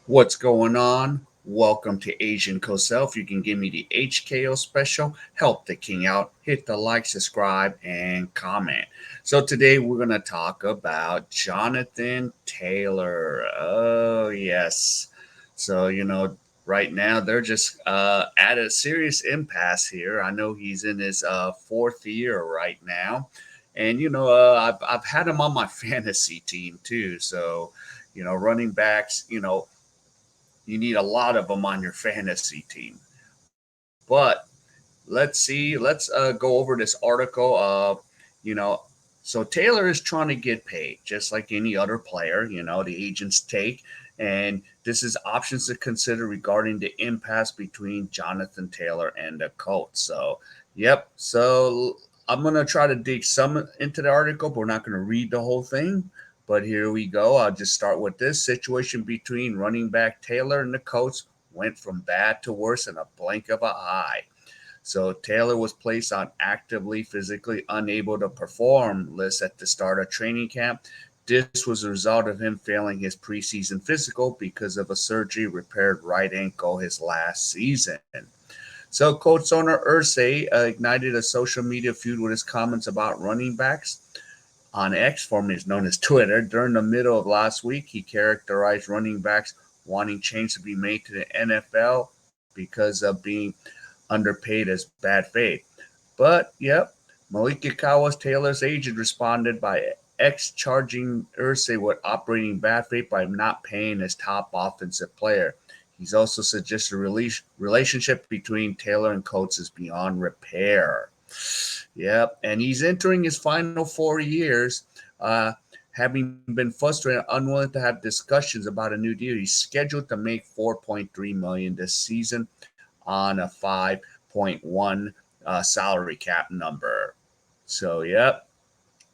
What's going on? Welcome to Asian Cosell. If you can give me the HKO special, help the king out. Hit the like, subscribe, and comment. So today we're going to talk about Jonathan Taylor. Oh, yes. So, right now they're just at a serious impasse here. I know he's in his fourth year right now. And, I've had him on my fantasy team too. So, running backs, you need a lot of them on your fantasy team. But let's see. Let's go over this article. You know, so Taylor is trying to get paid, just like any other player. The agents take, and this is options to consider regarding the impasse between Jonathan Taylor and the Colts. So, yep. So I'm gonna try to dig some into the article, but we're not gonna read the whole thing. But here we go. I'll just start with this situation between running back Taylor and the Colts went from bad to worse in a blink of an eye. So Taylor was placed on actively physically unable to perform list at the start of training camp. This was a result of him failing his preseason physical because of a surgery repaired right ankle his last season. So Colts owner Irsay ignited a social media feud with his comments about running backs on X, formerly known as Twitter. During the middle of last week, he characterized running backs wanting change to be made to the NFL because of being underpaid as bad faith. But, yep, Malika Kawas, Taylor's agent, responded by X charging Irsay with operating bad faith by not paying his top offensive player. He's also suggested a relationship between Taylor and Coates is beyond repair. Yep, and he's entering his final 4 years, having been frustrated, unwilling to have discussions about a new deal. He's scheduled to make 4.3 million this season on a 5.1 salary cap number. So, yep.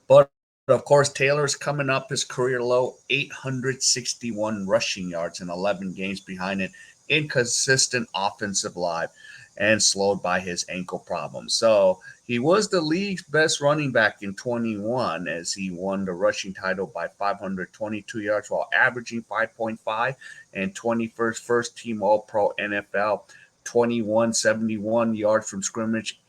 But of course, Taylor's coming up his career low 861 rushing yards in 11 games behind an inconsistent offensive line and slowed by his ankle problems. So he was the league's best running back in 21 as he won the rushing title by 522 yards while averaging 5.5 and 21st first team All Pro NFL, 2171 yards from scrimmage,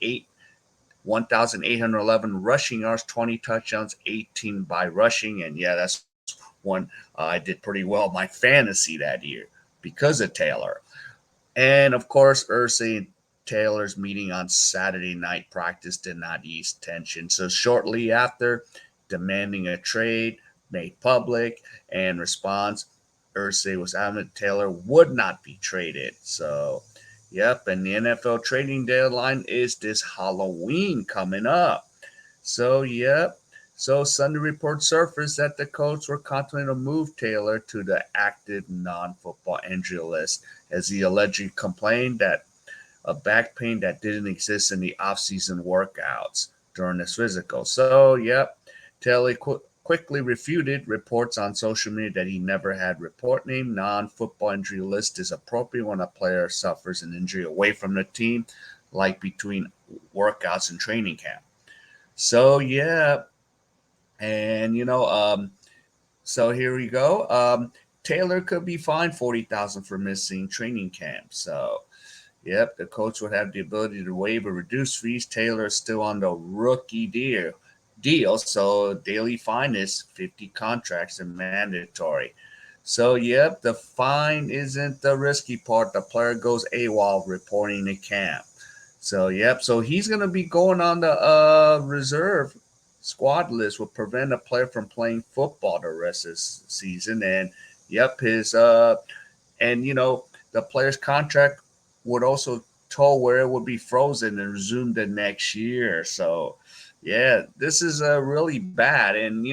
1,811 rushing yards, 20 touchdowns, 18 by rushing. And yeah, that's one I did pretty well my fantasy that year because of Taylor. And of course, Irsay and Taylor's meeting on Saturday night practice did not ease tension. So shortly after, demanding a trade made public and response, Irsay was adamant Taylor would not be traded. So, yep, and the NFL trading deadline is this Halloween coming up. So, yep. So, Sunday reports surfaced that the Colts were contemplating a move Taylor to the active non football injury list as he allegedly complained that of back pain that didn't exist in the off-season workouts during his physical. So, yep, Taylor quickly refuted reports on social media that he never had report name. Non-football injury list is appropriate when a player suffers an injury away from the team, like between workouts and training camp. So, yeah, and so here we go. Taylor could be fined 40,000 for missing training camp. So, yep, the coach would have the ability to waive or reduce fees. Taylor is still on the rookie deal, so daily fine is 50 contracts and mandatory. So, yep, the fine isn't the risky part. The player goes AWOL reporting to camp. So, yep, so he's going to be going on the reserve squad list, will prevent a player from playing football the rest of the season. And, yep, and the player's contract would also told where it would be frozen and resumed the next year. So, yeah, this is really bad. And,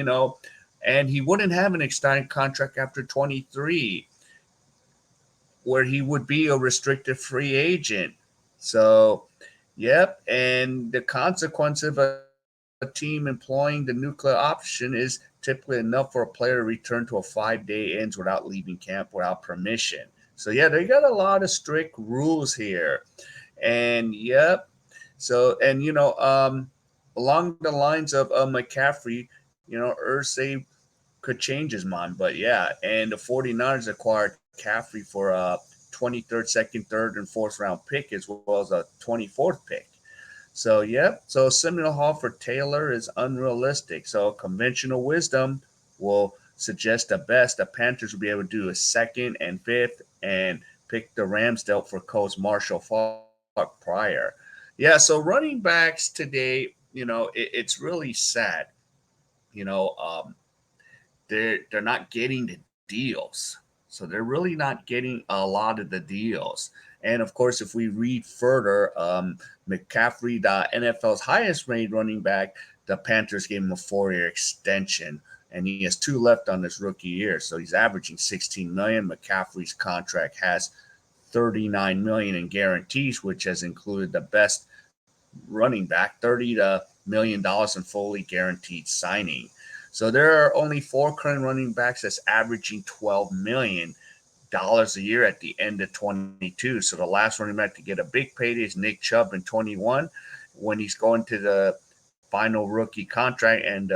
and he wouldn't have an extended contract after 23, where he would be a restricted free agent. So, yep. And the consequence of a team employing the nuclear option is typically enough for a player to return to a 5-day ends without leaving camp without permission. So, yeah, they got a lot of strict rules here. And, yep. So, and, along the lines of McCaffrey, Ursay could change his mind. But, yeah, and the 49ers acquired McCaffrey for a 23rd, second, third, and fourth round pick, as well as a 24th pick. So, yep. So, Seminole Hall for Taylor is unrealistic. So, conventional wisdom will suggest the best. The Panthers will be able to do a second and fifth and pick the Rams dealt for Colts Marshall Falk prior. Yeah. So, running backs today, it's really sad. You know, um, they're not getting the deals. So they're really not getting a lot of the deals. And of course, if we read further, McCaffrey, the NFL's highest rated running back, the Panthers gave him a 4-year extension, and he has two left on his rookie year. So he's averaging 16 million. McCaffrey's contract has 39 million in guarantees, which has included the best running back, 30 to million dollars in fully guaranteed signing. So there are only four current running backs that's averaging 12 million dollars a year at the end of 22. So the last running back to get a big payday is Nick Chubb in 21 when he's going to the final rookie contract, and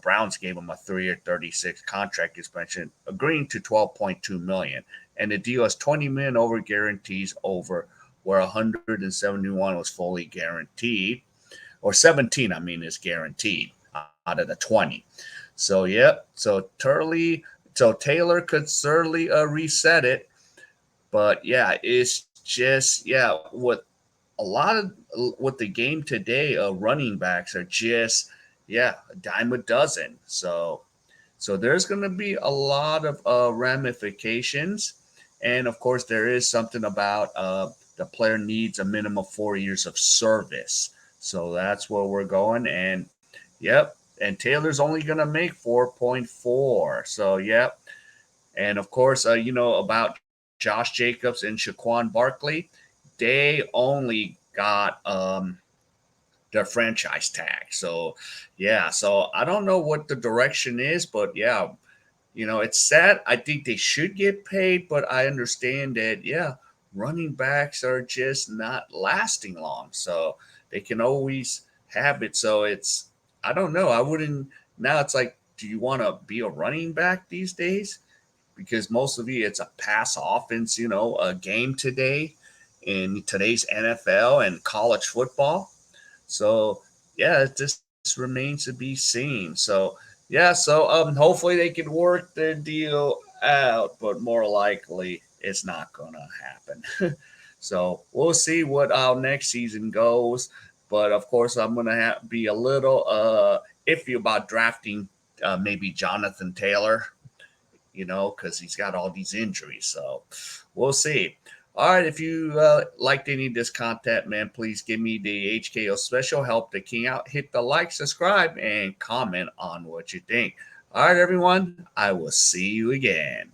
Browns gave him a 3-year 36 contract extension, agreeing to 12.2 million, and the deal is 20 million over guarantees over where 171 was fully guaranteed, or 17, I mean, is guaranteed out of the 20. So, yep. So Taylor could certainly reset it, but yeah, it's just what a lot of what the game today, running backs are just a dime a dozen. So there's going to be a lot of ramifications, and of course there is something about the player needs a minimum of 4 years of service. So that's where we're going, and yep. And Taylor's only going to make 4.4. So yep. And of course, about Josh Jacobs and Shaquan Barkley, they only got their franchise tag. So, yeah. So I don't know what the direction is, but yeah, it's sad. I think they should get paid, but I understand that, running backs are just not lasting long. So they can always have it. So I don't know. I wouldn't, now it's like, do you want to be a running back these days? Because most of you, it's a pass offense, a game today in today's NFL and college football. So yeah, it just remains to be seen. So yeah, so hopefully they can work their deal out, but more likely it's not gonna happen. So we'll see what our next season goes. But of course, I'm gonna be a little iffy about drafting maybe Jonathan Taylor, because he's got all these injuries. So we'll see. All right, if you liked any of this content, man, please give me the HKO special. Help the king out. Hit the like, subscribe, and comment on what you think. All right, everyone, I will see you again.